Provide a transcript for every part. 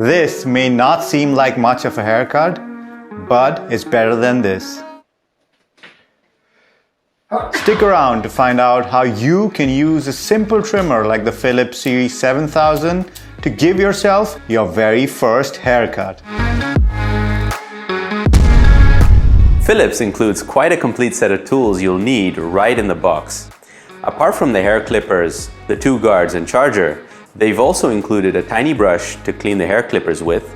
This may not seem like much of a haircut, but it's better than this. Stick around to find out how you can use a simple trimmer like the Philips Series 7000 to give yourself your very first haircut. Philips includes quite a complete set of tools you'll need right in the box. Apart from the hair clippers, the two guards and charger, they've also included a tiny brush to clean the hair clippers with,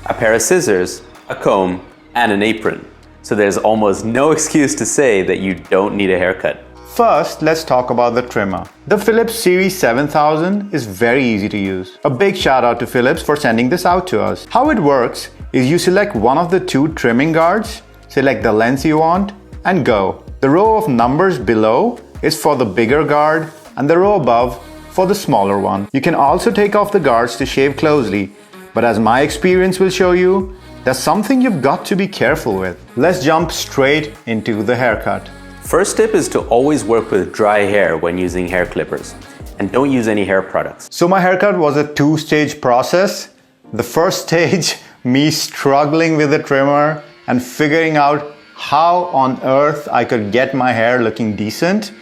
a pair of scissors, a comb, and an apron. So there's almost no excuse to say that you don't need a haircut. First, let's talk about the trimmer. The Philips Series 7000 is very easy to use. A big shout out to Philips for sending this out to us. How it works is you select one of the two trimming guards, select the length you want, and go. The row of numbers below is for the bigger guard and the row above for the smaller one. You can also take off the guards to shave closely, but as my experience will show you, that's something you've got to be careful with. Let's jump straight into the haircut. First tip is to always work with dry hair when using hair clippers, and don't use any hair products. So my haircut was a two-stage process. The first stage, me struggling with the trimmer and figuring out how on earth I could get my hair looking decent.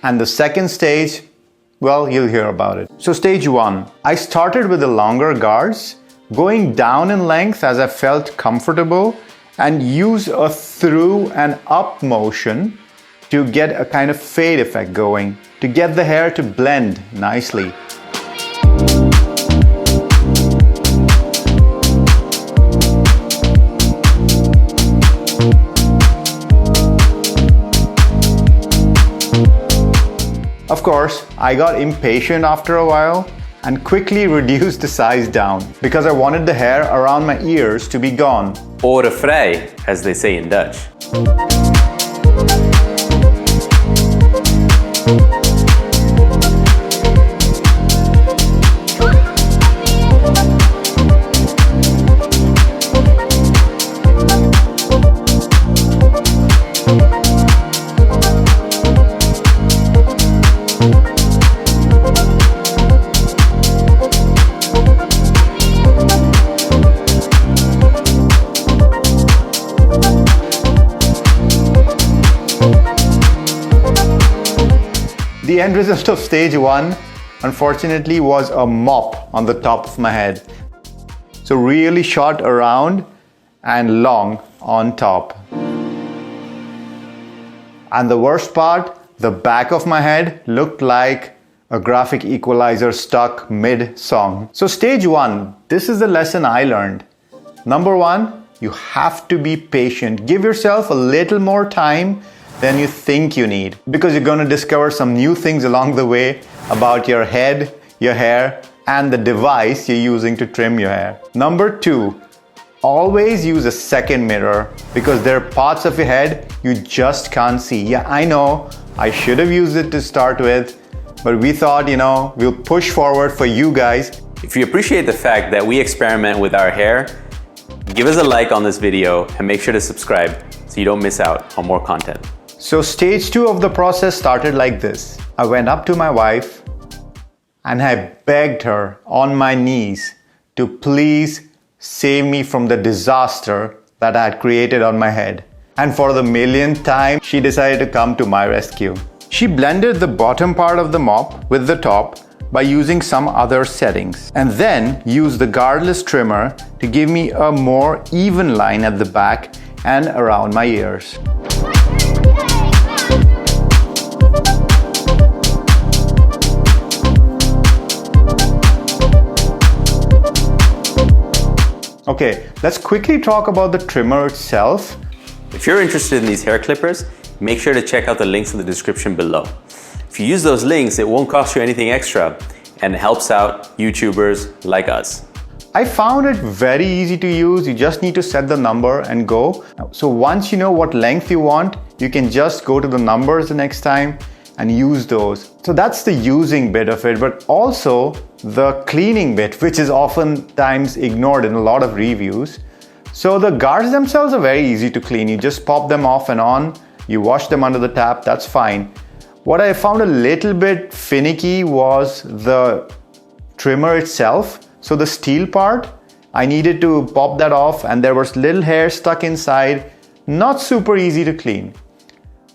And the second stage, well, you'll hear about it. So stage one, I started with the longer guards, going down in length as I felt comfortable, and use a through and up motion to get a kind of fade effect going, to get the hair to blend nicely. Of course, I got impatient after a while and quickly reduced the size down because I wanted the hair around my ears to be gone. Oren vrij, as they say in Dutch. The end result of stage one, unfortunately, was a mop on the top of my head. So really short around and long on top. And the worst part, the back of my head looked like a graphic equalizer stuck mid-song. So stage one, this is the lesson I learned. Number one, you have to be patient. Give yourself a little more time than you think you need, because you're going to discover some new things along the way about your head, your hair, and the device you're using to trim your hair. Number two, always use a second mirror, because there are parts of your head you just can't see. Yeah, I know, I should have used it to start with, but we thought, we'll push forward for you guys. If you appreciate the fact that we experiment with our hair, give us a like on this video and make sure to subscribe so you don't miss out on more content. So stage two of the process started like this. I went up to my wife and I begged her on my knees to please save me from the disaster that I had created on my head. And for the millionth time, she decided to come to my rescue. She blended the bottom part of the mop with the top by using some other settings, and then used the guardless trimmer to give me a more even line at the back and around my ears. Okay, let's quickly talk about the trimmer itself. If you're interested in these hair clippers, make sure to check out the links in the description below. If you use those links, it won't cost you anything extra and helps out YouTubers like us. I found it very easy to use. You just need to set the number and go. So once you know what length you want, you can just go to the numbers the next time and use those. So that's the using bit of it, but also the cleaning bit, which is oftentimes ignored in a lot of reviews. So the guards themselves are very easy to clean. You just pop them off and on, you wash them under the tap, that's fine. What I found a little bit finicky was the trimmer itself. So the steel part, I needed to pop that off and there was little hair stuck inside. Not super easy to clean.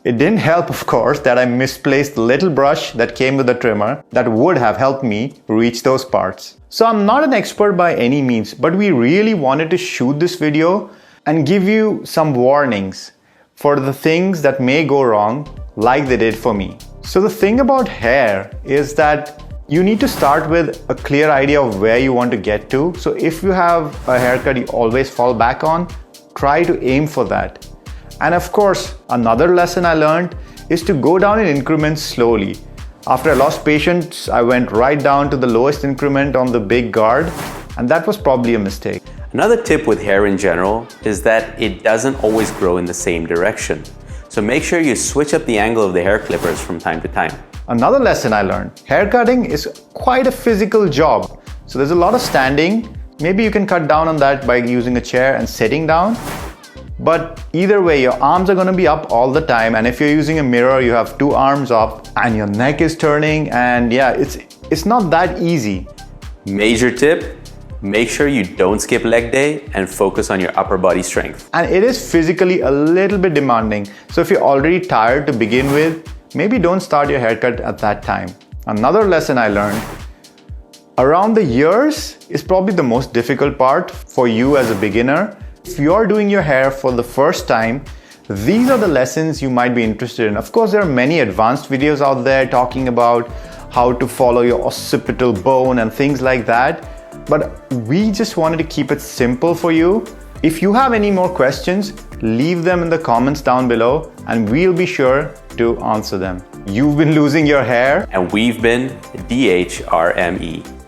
It didn't help, of course, that I misplaced the little brush that came with the trimmer that would have helped me reach those parts. So I'm not an expert by any means, but we really wanted to shoot this video and give you some warnings for the things that may go wrong like they did for me. So the thing about hair is that you need to start with a clear idea of where you want to get to. So if you have a haircut you always fall back on, try to aim for that. And of course, another lesson I learned is to go down in increments slowly. After I lost patience, I went right down to the lowest increment on the big guard, and that was probably a mistake. Another tip with hair in general is that it doesn't always grow in the same direction. So make sure you switch up the angle of the hair clippers from time to time. Another lesson I learned, haircutting is quite a physical job. So there's a lot of standing. Maybe you can cut down on that by using a chair and sitting down. But either way, your arms are going to be up all the time, and if you're using a mirror, you have two arms up and your neck is turning, and yeah, it's not that easy. Major tip, make sure you don't skip leg day and focus on your upper body strength. And it is physically a little bit demanding. So if you're already tired to begin with, maybe don't start your haircut at that time. Another lesson I learned, around the ears is probably the most difficult part for you as a beginner. If you're doing your hair for the first time, these are the lessons you might be interested in. Of course, there are many advanced videos out there talking about how to follow your occipital bone and things like that. But we just wanted to keep it simple for you. If you have any more questions, leave them in the comments down below and we'll be sure to answer them. You've been losing your hair. And we've been DHRME.